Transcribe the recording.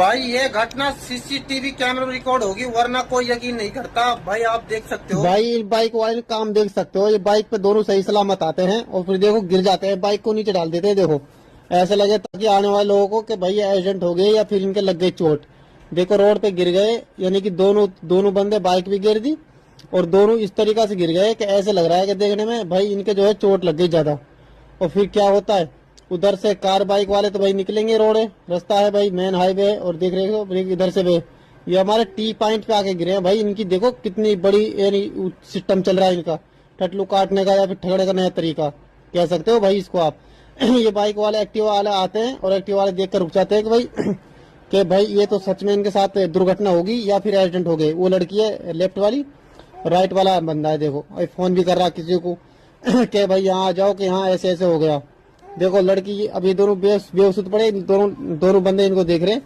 भाई ये घटना सीसीटीवी कैमरे में रिकॉर्ड होगी, वरना कोई यकीन नहीं करता। भाई आप देख सकते हो। भाई बाइक वाले ने काम देख सकते हो, ये बाइक पे दोनों सही सलामत आते हैं और फिर देखो गिर जाते हैं, बाइक को नीचे डाल देते हैं। देखो ऐसे लगे ताकि आने वाले लोगों को कि भाई एक्सीडेंट हो गए या फिर इनके लग गई चोट। देखो रोड पे गिर गए, यानी कि दोनों बंदे, बाइक भी गिर दी और दोनों इस तरीका से गिर गए कि ऐसे लग रहा है कि देखने में भाई इनके जो है चोट लग गई ज्यादा। और फिर क्या होता है, उधर से कार बाइक वाले तो भाई निकलेंगे, रोड है, रास्ता है भाई, मेन हाईवे है, और देख रहे हो इधर से भी ये हमारे टी पॉइंट पे आके गिरे हैं। भाई इनकी देखो कितनी बड़ी यानी सिस्टम चल रहा है इनका, टटलू काटने का या फिर ठगड़े का नया तरीका कह सकते हो भाई इसको आप। ये बाइक वाले एक्टिवा वाले आते हैं और एक्टिवा वाले देख कर रुक जाते हैं कि भाई कि भाई ये तो सच में इनके साथ दुर्घटना होगी या फिर एक्सीडेंट हो गए। वो लड़की है लेफ्ट वाली, राइट वाला बंदा है देखो फोन भी कर रहा किसी को कि भाई यहाँ आ जाओ कि यहाँ ऐसे ऐसे हो गया। देखो लड़की, अभी दोनों बेहोश पड़े, दोनों बंदे इनको देख रहे हैं।